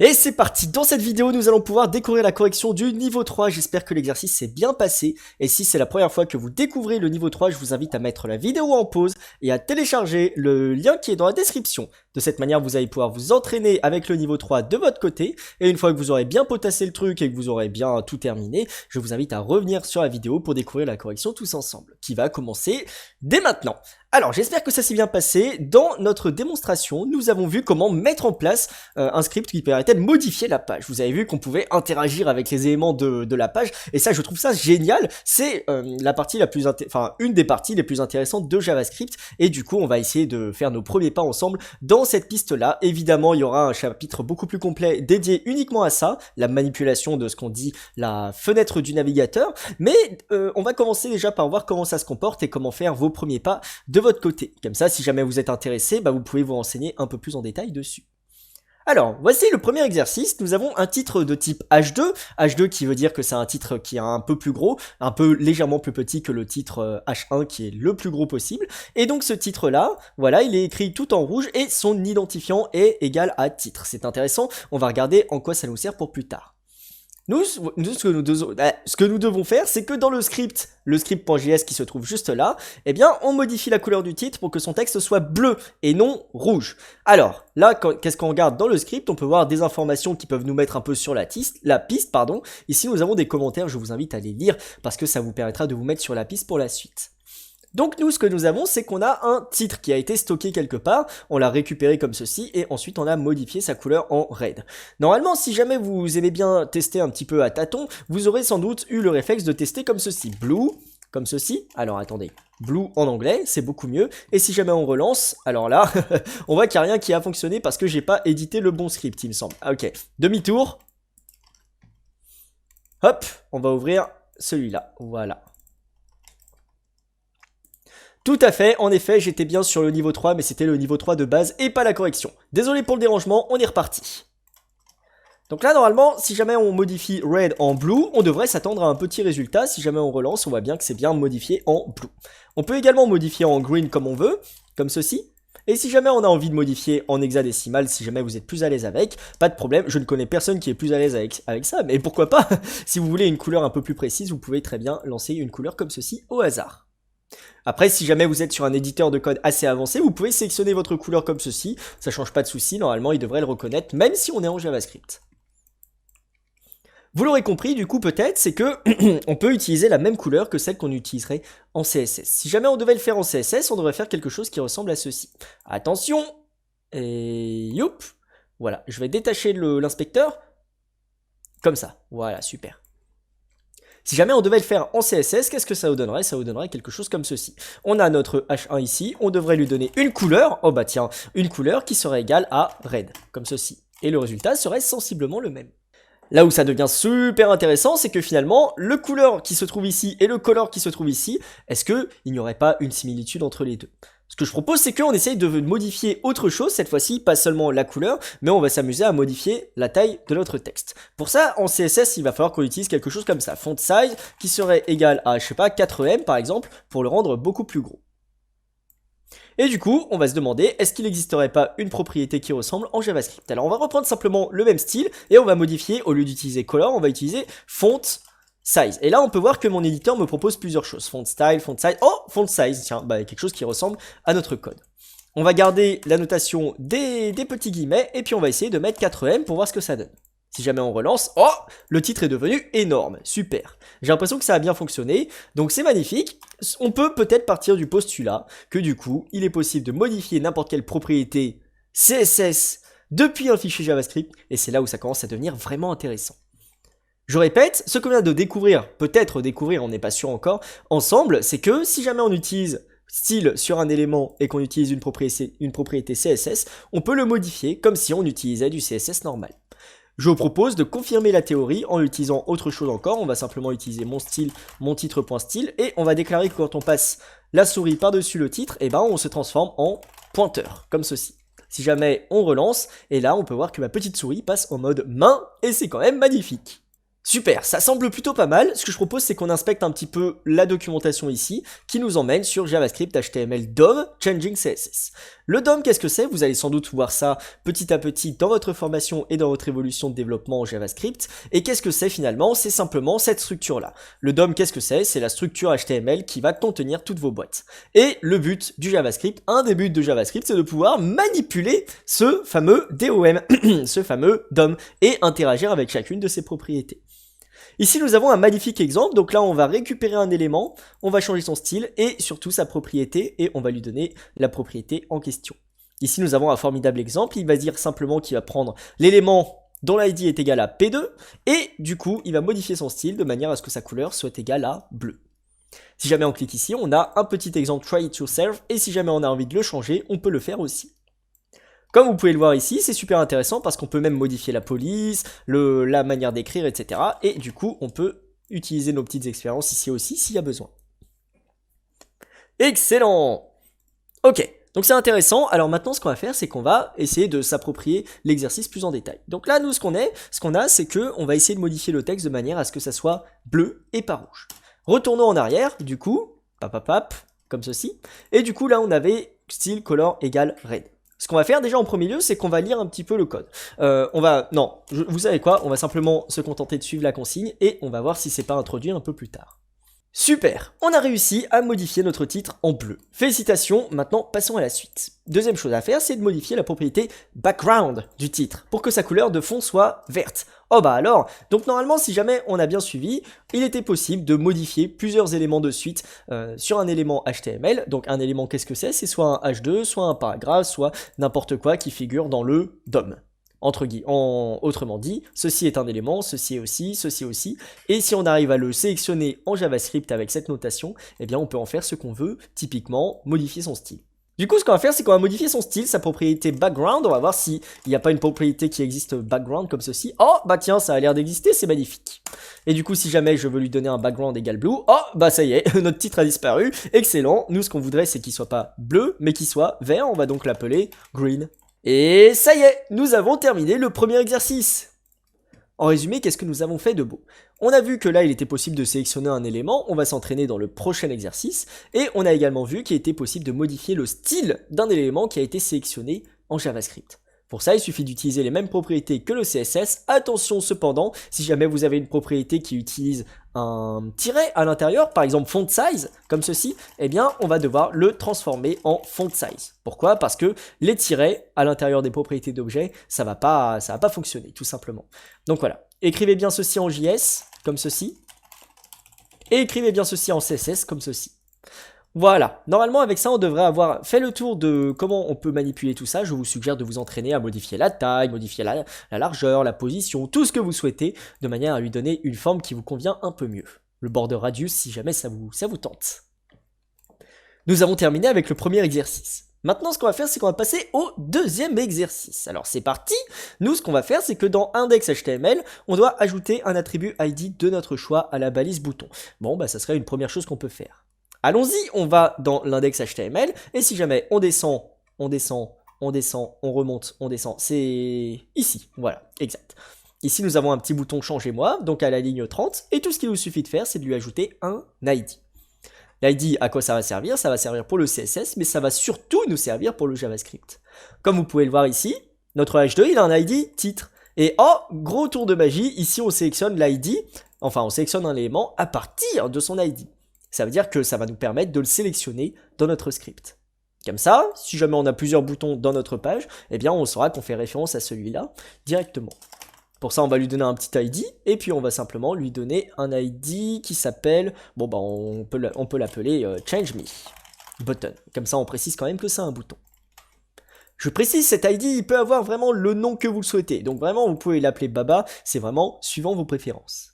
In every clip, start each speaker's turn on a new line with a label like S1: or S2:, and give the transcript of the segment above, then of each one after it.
S1: Et c'est parti, dans cette vidéo nous allons pouvoir découvrir la correction du niveau 3, j'espère que l'exercice s'est bien passé, et si c'est la première fois que vous découvrez le niveau 3, je vous invite à mettre la vidéo en pause et à télécharger le lien qui est dans la description. De cette manière vous allez pouvoir vous entraîner avec le niveau 3 de votre côté, et une fois que vous aurez bien potassé le truc et que vous aurez bien tout terminé, je vous invite à revenir sur la vidéo pour découvrir la correction tous ensemble, qui va commencer dès maintenant. Alors j'espère que ça s'est bien passé. Dans notre démonstration, nous avons vu comment mettre en place un script qui permettait de modifier la page. Vous avez vu qu'on pouvait interagir avec les éléments de la page, et ça je trouve ça génial. C'est la partie la plus une des parties les plus intéressantes de JavaScript, et du coup on va essayer de faire nos premiers pas ensemble dans cette piste là. Évidemment il y aura un chapitre beaucoup plus complet dédié uniquement à ça, la manipulation de ce qu'on dit la fenêtre du navigateur, mais on va commencer déjà par voir comment ça se comporte et comment faire vos premiers pas de votre côté. Comme ça, si jamais vous êtes intéressé, vous pouvez vous renseigner un peu plus en détail dessus. Alors, voici le premier exercice. Nous avons un titre de type H2. H2 qui veut dire que c'est un titre qui est un peu plus gros, un peu légèrement plus petit que le titre H1 qui est le plus gros possible. Et donc ce titre-là, voilà, il est écrit tout en rouge et son identifiant est égal à titre. C'est intéressant, on va regarder en quoi ça nous sert pour plus tard. Ce que nous devons faire, c'est que dans le script.js qui se trouve juste là, eh bien, on modifie la couleur du titre pour que son texte soit bleu et non rouge. Alors, là, qu'est-ce qu'on regarde dans le script? On peut voir des informations qui peuvent nous mettre un peu sur la piste, pardon. Ici, nous avons des commentaires, je vous invite à les lire parce que ça vous permettra de vous mettre sur la piste pour la suite. Donc nous, ce que nous avons, c'est qu'on a un titre qui a été stocké quelque part, on l'a récupéré comme ceci, et ensuite on a modifié sa couleur en red. Normalement, si jamais vous aimez bien tester un petit peu à tâtons, vous aurez sans doute eu le réflexe de tester comme ceci, blue, comme ceci, alors attendez, blue en anglais, c'est beaucoup mieux, et si jamais on relance, alors là, on voit qu'il n'y a rien qui a fonctionné parce que j'ai pas édité le bon script, il me semble. Ok, demi-tour, hop, on va ouvrir celui-là, voilà. Tout à fait, en effet, j'étais bien sur le niveau 3, mais c'était le niveau 3 de base et pas la correction. Désolé pour le dérangement, on est reparti. Donc là, normalement, si jamais on modifie red en blue, on devrait s'attendre à un petit résultat. Si jamais on relance, on voit bien que c'est bien modifié en blue. On peut également modifier en green comme on veut, comme ceci. Et si jamais on a envie de modifier en hexadécimal, si jamais vous êtes plus à l'aise avec, pas de problème, je ne connais personne qui est plus à l'aise avec ça, mais pourquoi pas. Si vous voulez une couleur un peu plus précise, vous pouvez très bien lancer une couleur comme ceci au hasard. Après, si jamais vous êtes sur un éditeur de code assez avancé, vous pouvez sélectionner votre couleur comme ceci, ça change pas de souci, normalement il devrait le reconnaître, même si on est en JavaScript. Vous l'aurez compris, du coup peut-être, c'est que on peut utiliser la même couleur que celle qu'on utiliserait en CSS. Si jamais on devait le faire en CSS, on devrait faire quelque chose qui ressemble à ceci. Attention, et youp, voilà, je vais détacher l'inspecteur, comme ça, voilà, super. Si jamais on devait le faire en CSS, qu'est-ce que ça vous donnerait? Ça vous donnerait quelque chose comme ceci. On a notre H1 ici, on devrait lui donner une couleur, oh bah tiens, une couleur qui serait égale à red, comme ceci. Et le résultat serait sensiblement le même. Là où ça devient super intéressant, c'est que finalement, le couleur qui se trouve ici et le color qui se trouve ici, est-ce qu'il n'y aurait pas une similitude entre les deux? Ce que je propose, c'est qu'on essaye de modifier autre chose, cette fois-ci, pas seulement la couleur, mais on va s'amuser à modifier la taille de notre texte. Pour ça, en CSS, il va falloir qu'on utilise quelque chose comme ça, font size, qui serait égal à, je sais pas, 4M par exemple, pour le rendre beaucoup plus gros. Et du coup, on va se demander, est-ce qu'il n'existerait pas une propriété qui ressemble en JavaScript? Alors on va reprendre simplement le même style, et on va modifier, au lieu d'utiliser color, on va utiliser font size. Et là, on peut voir que mon éditeur me propose plusieurs choses. Font style, font size. Oh, font size, tiens, quelque chose qui ressemble à notre code. On va garder la notation des petits guillemets, et puis on va essayer de mettre 4M pour voir ce que ça donne. Si jamais on relance, oh, le titre est devenu énorme, super. J'ai l'impression que ça a bien fonctionné, donc c'est magnifique. On peut peut-être partir du postulat que du coup, il est possible de modifier n'importe quelle propriété CSS depuis un fichier JavaScript, et c'est là où ça commence à devenir vraiment intéressant. Je répète, ce qu'on vient de découvrir, peut-être découvrir, on n'est pas sûr encore, ensemble, c'est que si jamais on utilise style sur un élément et qu'on utilise une propriété CSS, on peut le modifier comme si on utilisait du CSS normal. Je vous propose de confirmer la théorie en utilisant autre chose encore, on va simplement utiliser mon style, mon titre.style, et on va déclarer que quand on passe la souris par-dessus le titre, on se transforme en pointeur, comme ceci. Si jamais on relance, et là on peut voir que ma petite souris passe en mode main, et c'est quand même magnifique. Super, ça semble plutôt pas mal. Ce que je propose, c'est qu'on inspecte un petit peu la documentation ici, qui nous emmène sur JavaScript HTML DOM Changing CSS. Le DOM, qu'est-ce que c'est? Vous allez sans doute voir ça petit à petit dans votre formation et dans votre évolution de développement en JavaScript. Et qu'est-ce que c'est finalement? C'est simplement cette structure-là. Le DOM, qu'est-ce que c'est? C'est la structure HTML qui va contenir toutes vos boîtes. Et le but du JavaScript, un des buts de JavaScript, c'est de pouvoir manipuler ce fameux DOM, ce fameux DOM, et interagir avec chacune de ses propriétés. Ici, nous avons un magnifique exemple. Donc là, on va récupérer un élément, on va changer son style et surtout sa propriété et on va lui donner la propriété en question. Ici, nous avons un formidable exemple. Il va dire simplement qu'il va prendre l'élément dont l'ID est égal à P2 et du coup, il va modifier son style de manière à ce que sa couleur soit égale à bleu. Si jamais on clique ici, on a un petit exemple Try it yourself et si jamais on a envie de le changer, on peut le faire aussi. Comme vous pouvez le voir ici, c'est super intéressant parce qu'on peut même modifier la police, la manière d'écrire, etc. Et du coup, on peut utiliser nos petites expériences ici aussi s'il y a besoin. Excellent! Ok, donc c'est intéressant. Alors maintenant, ce qu'on va faire, c'est qu'on va essayer de s'approprier l'exercice plus en détail. Donc là, nous, ce qu'on a, c'est qu'on va essayer de modifier le texte de manière à ce que ça soit bleu et pas rouge. Retournons en arrière, du coup, comme ceci. Et du coup, là, on avait style color égale red. Ce qu'on va faire déjà en premier lieu, c'est qu'on va lire un petit peu le code. Vous savez quoi, on va simplement se contenter de suivre la consigne et on va voir si c'est pas introduit un peu plus tard. Super, on a réussi à modifier notre titre en bleu. Félicitations, maintenant passons à la suite. Deuxième chose à faire, c'est de modifier la propriété background du titre pour que sa couleur de fond soit verte. Oh bah alors, donc normalement si jamais on a bien suivi, il était possible de modifier plusieurs éléments de suite sur un élément HTML. Donc un élément qu'est-ce que c'est? C'est soit un H2, soit un paragraphe, soit n'importe quoi qui figure dans le DOM. Autrement dit, ceci est un élément, ceci aussi, et si on arrive à le sélectionner en JavaScript avec cette notation, eh bien on peut en faire ce qu'on veut, typiquement modifier son style. Du coup, ce qu'on va faire, c'est qu'on va modifier son style, sa propriété background, on va voir s'il n'y a pas une propriété qui existe background comme ceci. Oh, bah tiens, ça a l'air d'exister, c'est magnifique. Et du coup, si jamais je veux lui donner un background égal blue, oh, bah ça y est, notre titre a disparu, excellent. Nous, ce qu'on voudrait, c'est qu'il soit pas bleu, mais qu'il soit vert, on va donc l'appeler green. Et ça y est, nous avons terminé le premier exercice. En résumé, qu'est-ce que nous avons fait de beau? On a vu que là, il était possible de sélectionner un élément, on va s'entraîner dans le prochain exercice, et on a également vu qu'il était possible de modifier le style d'un élément qui a été sélectionné en JavaScript. Pour ça, il suffit d'utiliser les mêmes propriétés que le CSS. Attention cependant, si jamais vous avez une propriété qui utilise un tiret à l'intérieur, par exemple font size, comme ceci, eh bien, on va devoir le transformer en font size. Pourquoi? Parce que les tirets à l'intérieur des propriétés d'objets, ça va pas fonctionner, tout simplement. Donc voilà, écrivez bien ceci en JS, comme ceci, et écrivez bien ceci en CSS, comme ceci. Voilà, normalement avec ça on devrait avoir fait le tour de comment on peut manipuler tout ça. Je vous suggère de vous entraîner à modifier la taille, modifier la largeur, la position, tout ce que vous souhaitez, de manière à lui donner une forme qui vous convient un peu mieux. Le border radius si jamais ça vous tente. Nous avons terminé avec le premier exercice. Maintenant ce qu'on va faire c'est qu'on va passer au deuxième exercice. Alors c'est parti. Nous ce qu'on va faire c'est que dans index.html on doit ajouter un attribut ID de notre choix à la balise bouton. Bon bah ça serait une première chose qu'on peut faire. Allons-y, on va dans l'index HTML, et si jamais on descend, on remonte, on descend, c'est ici, voilà, exact. Ici, nous avons un petit bouton « Changez-moi », donc à la ligne 30, et tout ce qu'il nous suffit de faire, c'est de lui ajouter un ID. L'ID, à quoi ça va servir? Ça va servir pour le CSS, mais ça va surtout nous servir pour le JavaScript. Comme vous pouvez le voir ici, notre H2, il a un ID titre. Et oh, gros tour de magie, ici on sélectionne l'ID, enfin on sélectionne un élément à partir de son ID. Ça veut dire que ça va nous permettre de le sélectionner dans notre script. Comme ça, si jamais on a plusieurs boutons dans notre page, eh bien on saura qu'on fait référence à celui-là directement. Pour ça, on va lui donner un petit ID, et puis on va simplement lui donner un ID qui s'appelle, bon bah on peut l'appeler Change Me Button. Comme ça, on précise quand même que c'est un bouton. Je précise, cet ID, il peut avoir vraiment le nom que vous le souhaitez. Donc vraiment, vous pouvez l'appeler Baba, c'est vraiment suivant vos préférences.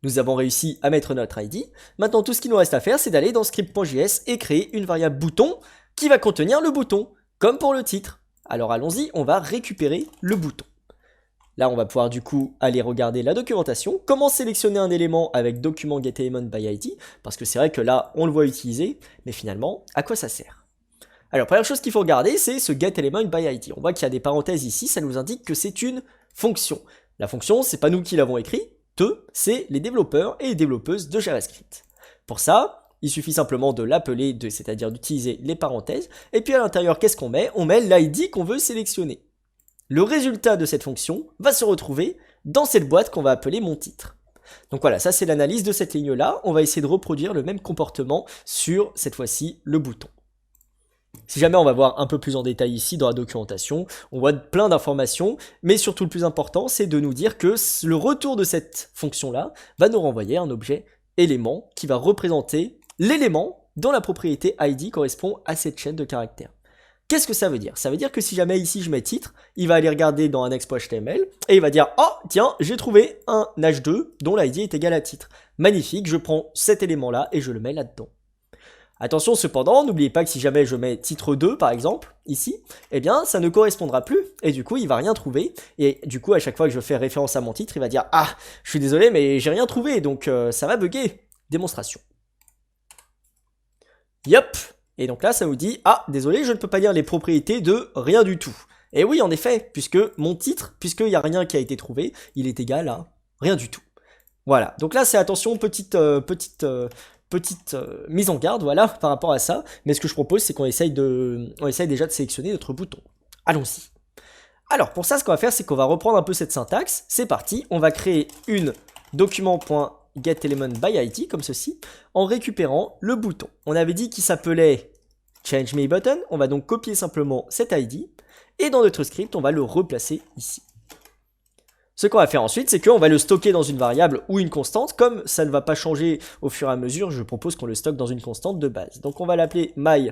S1: Nous avons réussi à mettre notre ID. Maintenant, tout ce qu'il nous reste à faire, c'est d'aller dans script.js et créer une variable bouton qui va contenir le bouton, comme pour le titre. Alors allons-y, on va récupérer le bouton. Là, on va pouvoir du coup aller regarder la documentation, comment sélectionner un élément avec document getElementById, parce que c'est vrai que là, on le voit utiliser, mais finalement, à quoi ça sert? Alors, première chose qu'il faut regarder, c'est ce getElementById. On voit qu'il y a des parenthèses ici, ça nous indique que c'est une fonction. La fonction, c'est pas nous qui l'avons écrit, c'est les développeurs et les développeuses de JavaScript. Pour ça, il suffit simplement de l'appeler, c'est-à-dire d'utiliser les parenthèses, et puis à l'intérieur, qu'est-ce qu'on met? On met l'ID qu'on veut sélectionner. Le résultat de cette fonction va se retrouver dans cette boîte qu'on va appeler mon titre. Donc voilà, ça c'est l'analyse de cette ligne-là. On va essayer de reproduire le même comportement sur, cette fois-ci, le bouton. Si jamais on va voir un peu plus en détail ici dans la documentation, on voit plein d'informations, mais surtout le plus important, c'est de nous dire que le retour de cette fonction-là va nous renvoyer un objet élément qui va représenter l'élément dont la propriété ID correspond à cette chaîne de caractères. Qu'est-ce que ça veut dire? Ça veut dire que si jamais ici je mets titre, il va aller regarder dans un expo HTML et il va dire « Oh, tiens, j'ai trouvé un H2 dont l'ID est égal à titre. Magnifique, je prends cet élément-là et je le mets là-dedans. » Attention cependant, n'oubliez pas que si jamais je mets titre 2 par exemple, ici, eh bien ça ne correspondra plus et du coup il va rien trouver et du coup à chaque fois que je fais référence à mon titre, il va dire « Ah, je suis désolé mais j'ai rien trouvé donc ça va bugger. » Démonstration. Yup. Et donc là, ça vous dit, ah, désolé, je ne peux pas dire les propriétés de rien du tout. Et oui, en effet, puisque mon titre, puisqu'il n'y a rien qui a été trouvé, il est égal à rien du tout. Voilà, donc là, c'est attention, petite mise en garde, voilà, par rapport à ça. Mais ce que je propose, c'est qu'on essaye déjà de sélectionner notre bouton. Allons-y. Alors, pour ça, ce qu'on va faire, c'est qu'on va reprendre un peu cette syntaxe. C'est parti, on va créer une document.getElementById, comme ceci, en récupérant le bouton. On avait dit qu'il s'appelait ChangeMeButton, on va donc copier simplement cet ID, et dans notre script, on va le replacer ici. Ce qu'on va faire ensuite, c'est qu'on va le stocker dans une variable ou une constante, comme ça ne va pas changer au fur et à mesure, je propose qu'on le stocke dans une constante de base. Donc on va l'appeler my,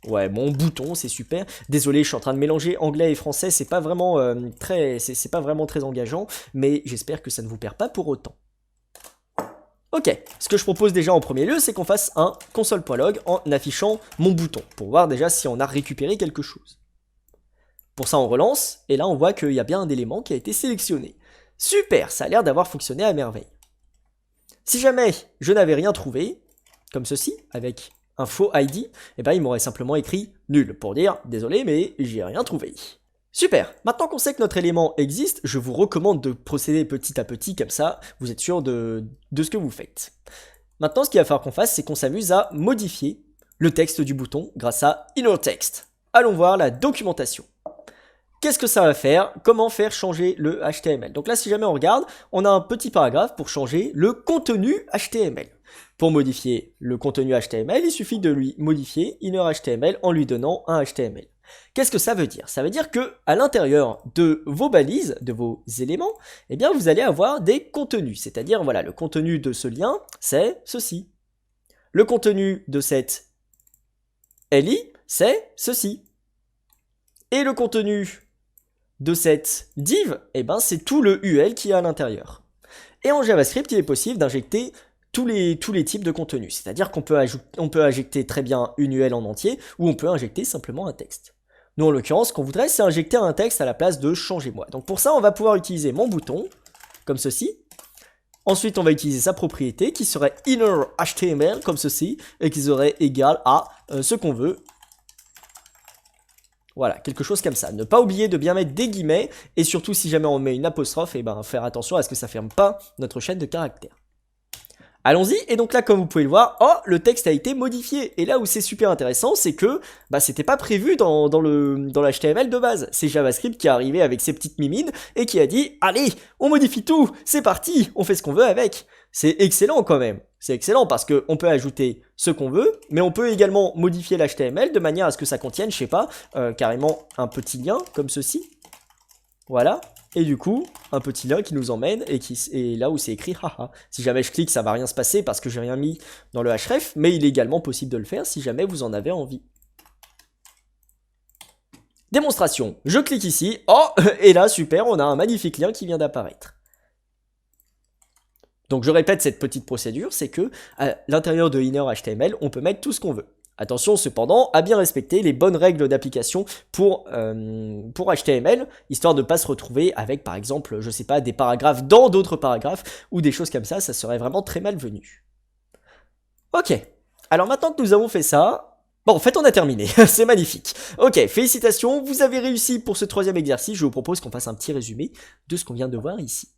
S1: ouais, mon bouton, c'est super. Désolé, je suis en train de mélanger anglais et français, c'est pas vraiment c'est pas vraiment très engageant, mais j'espère que ça ne vous perd pas pour autant. Ok, ce que je propose déjà en premier lieu, c'est qu'on fasse un console.log en affichant mon bouton, pour voir déjà si on a récupéré quelque chose. Pour ça, on relance, et là on voit qu'il y a bien un élément qui a été sélectionné. Super, ça a l'air d'avoir fonctionné à merveille. Si jamais je n'avais rien trouvé, comme ceci, avec un faux ID, eh ben il m'aurait simplement écrit nul, pour dire désolé mais j'ai rien trouvé. Super, maintenant qu'on sait que notre élément existe, je vous recommande de procéder petit à petit, comme ça, vous êtes sûr de ce que vous faites. Maintenant, ce qu'il va falloir qu'on fasse, c'est qu'on s'amuse à modifier le texte du bouton grâce à InnerText. Allons voir la documentation. Qu'est-ce que ça va faire? Comment faire changer le HTML? Donc là, si jamais on regarde, on a un petit paragraphe pour changer le contenu HTML. Pour modifier le contenu HTML, il suffit de lui modifier InnerHTML en lui donnant un HTML. Qu'est-ce que ça veut dire? Ça veut dire que à l'intérieur de vos balises, de vos éléments, eh bien vous allez avoir des contenus. C'est-à-dire, voilà, le contenu de ce lien, c'est ceci. Le contenu de cette LI, c'est ceci. Et le contenu de cette div, eh ben c'est tout le UL qui est à l'intérieur. Et en JavaScript, il est possible d'injecter tous les types de contenus. C'est-à-dire qu'on peut injecter très bien une UL en entier, ou on peut injecter simplement un texte. Nous, en l'occurrence, ce qu'on voudrait, c'est injecter un texte à la place de « changez-moi ». Donc pour ça, on va pouvoir utiliser mon bouton, comme ceci. Ensuite, on va utiliser sa propriété, qui serait InnerHTML, comme ceci, et qui serait égal à ce qu'on veut. Voilà, quelque chose comme ça. Ne pas oublier de bien mettre des guillemets, et surtout, si jamais on met une apostrophe, et ben faire attention à ce que ça ne ferme pas notre chaîne de caractères. Allons-y, et donc là, comme vous pouvez le voir, oh, le texte a été modifié. Et là où c'est super intéressant, c'est que c'était pas prévu dans l'HTML de base. C'est JavaScript qui est arrivé avec ses petites mimines et qui a dit « Allez, on modifie tout, c'est parti, on fait ce qu'on veut avec ». C'est excellent quand même. C'est excellent parce qu'on peut ajouter ce qu'on veut, mais on peut également modifier l'HTML de manière à ce que ça contienne, je sais pas, carrément un petit lien comme ceci. Voilà. Et du coup, un petit lien qui nous emmène et là où c'est écrit haha. Si jamais je clique, ça va rien se passer parce que j'ai rien mis dans le href, mais il est également possible de le faire si jamais vous en avez envie. Démonstration. Je clique ici. Oh, et là, super, on a un magnifique lien qui vient d'apparaître. Donc je répète cette petite procédure, c'est que à l'intérieur de InnerHTML, on peut mettre tout ce qu'on veut. Attention cependant à bien respecter les bonnes règles d'application pour HTML, histoire de ne pas se retrouver avec par exemple, je sais pas, des paragraphes dans d'autres paragraphes, ou des choses comme ça serait vraiment très malvenu. Ok, alors maintenant que nous avons fait ça, bon en fait on a terminé, c'est magnifique. Ok, félicitations, vous avez réussi pour ce troisième exercice, je vous propose qu'on fasse un petit résumé de ce qu'on vient de voir ici.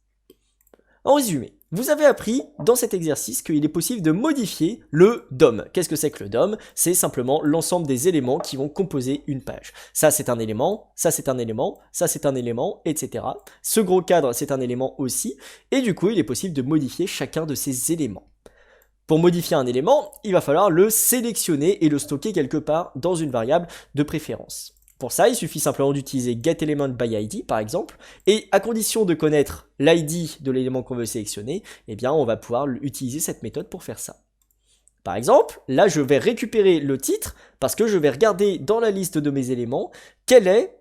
S1: En résumé, vous avez appris dans cet exercice qu'il est possible de modifier le DOM. Qu'est-ce que c'est que le DOM? C'est simplement l'ensemble des éléments qui vont composer une page. Ça c'est un élément, ça c'est un élément, ça c'est un élément, etc. Ce gros cadre c'est un élément aussi, et du coup il est possible de modifier chacun de ces éléments. Pour modifier un élément, il va falloir le sélectionner et le stocker quelque part dans une variable de préférence. Pour ça, il suffit simplement d'utiliser getElementById par exemple, et à condition de connaître l'ID de l'élément qu'on veut sélectionner, eh bien on va pouvoir utiliser cette méthode pour faire ça. Par exemple, là je vais récupérer le titre, parce que je vais regarder dans la liste de mes éléments, quel est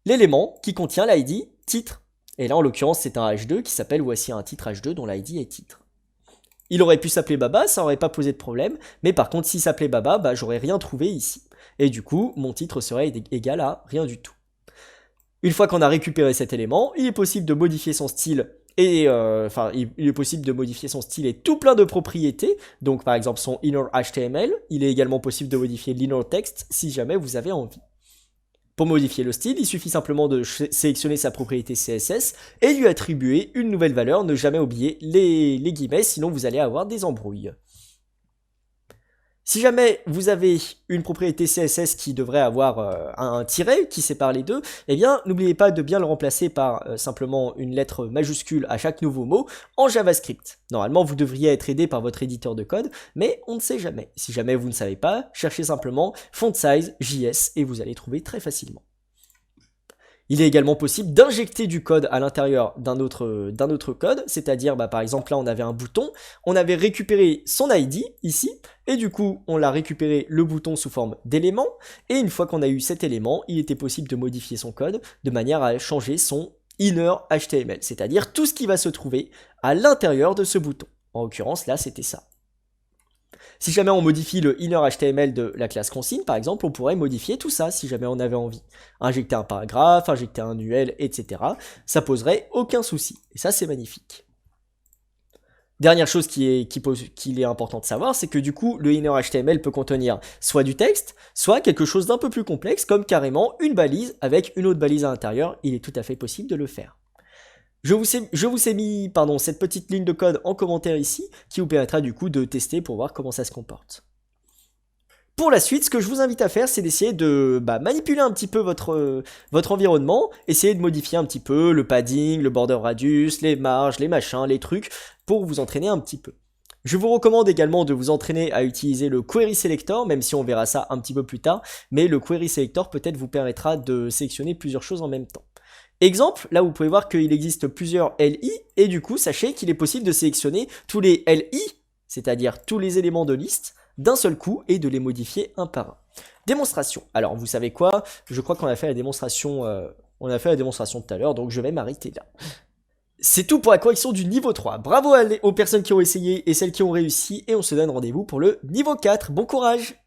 S1: l'élément qui contient l'ID titre. Et là en l'occurrence c'est un H2 qui s'appelle voici un titre H2 dont l'ID est titre. Il aurait pu s'appeler Baba, ça aurait pas posé de problème, mais par contre s'il s'appelait Baba, bah j'aurais rien trouvé ici. Et du coup, mon titre serait égal à rien du tout. Une fois qu'on a récupéré cet élément, il est possible de modifier son style et il est possible de modifier son style et tout plein de propriétés. Donc par exemple son inner HTML, il est également possible de modifier l'inner text si jamais vous avez envie. Pour modifier le style, il suffit simplement de sélectionner sa propriété CSS et lui attribuer une nouvelle valeur, ne jamais oublier les guillemets, sinon vous allez avoir des embrouilles. Si jamais vous avez une propriété CSS qui devrait avoir un tiret qui sépare les deux, eh bien n'oubliez pas de bien le remplacer par simplement une lettre majuscule à chaque nouveau mot en JavaScript. Normalement vous devriez être aidé par votre éditeur de code, mais on ne sait jamais. Si jamais vous ne savez pas, cherchez simplement font size JS et vous allez trouver très facilement. Il est également possible d'injecter du code à l'intérieur d'un autre code, c'est-à-dire par exemple là on avait un bouton, on avait récupéré son ID ici, et du coup on l'a récupéré le bouton sous forme d'élément, et une fois qu'on a eu cet élément, il était possible de modifier son code de manière à changer son inner HTML, c'est-à-dire tout ce qui va se trouver à l'intérieur de ce bouton. En l'occurrence là c'était ça. Si jamais on modifie le inner HTML de la classe consigne, par exemple, on pourrait modifier tout ça si jamais on avait envie. Injecter un paragraphe, injecter un UL, etc. Ça poserait aucun souci. Et ça, c'est magnifique. Dernière chose qu'il est important de savoir, c'est que du coup, le inner HTML peut contenir soit du texte, soit quelque chose d'un peu plus complexe, comme carrément une balise avec une autre balise à l'intérieur. Il est tout à fait possible de le faire. Je vous ai mis cette petite ligne de code en commentaire ici, qui vous permettra du coup de tester pour voir comment ça se comporte. Pour la suite, ce que je vous invite à faire, c'est d'essayer de manipuler un petit peu votre environnement, essayer de modifier un petit peu le padding, le border radius, les marges, les machins, les trucs, pour vous entraîner un petit peu. Je vous recommande également de vous entraîner à utiliser le Query Selector, même si on verra ça un petit peu plus tard, mais le Query Selector peut-être vous permettra de sélectionner plusieurs choses en même temps. Exemple, là vous pouvez voir qu'il existe plusieurs LI, et du coup sachez qu'il est possible de sélectionner tous les LI, c'est-à-dire tous les éléments de liste, d'un seul coup, et de les modifier un par un. Démonstration. Alors vous savez quoi, je crois qu'on a fait la démonstration tout à l'heure, donc je vais m'arrêter là. C'est tout pour la correction du niveau 3. Bravo aux personnes qui ont essayé et celles qui ont réussi, et on se donne rendez-vous pour le niveau 4. Bon courage!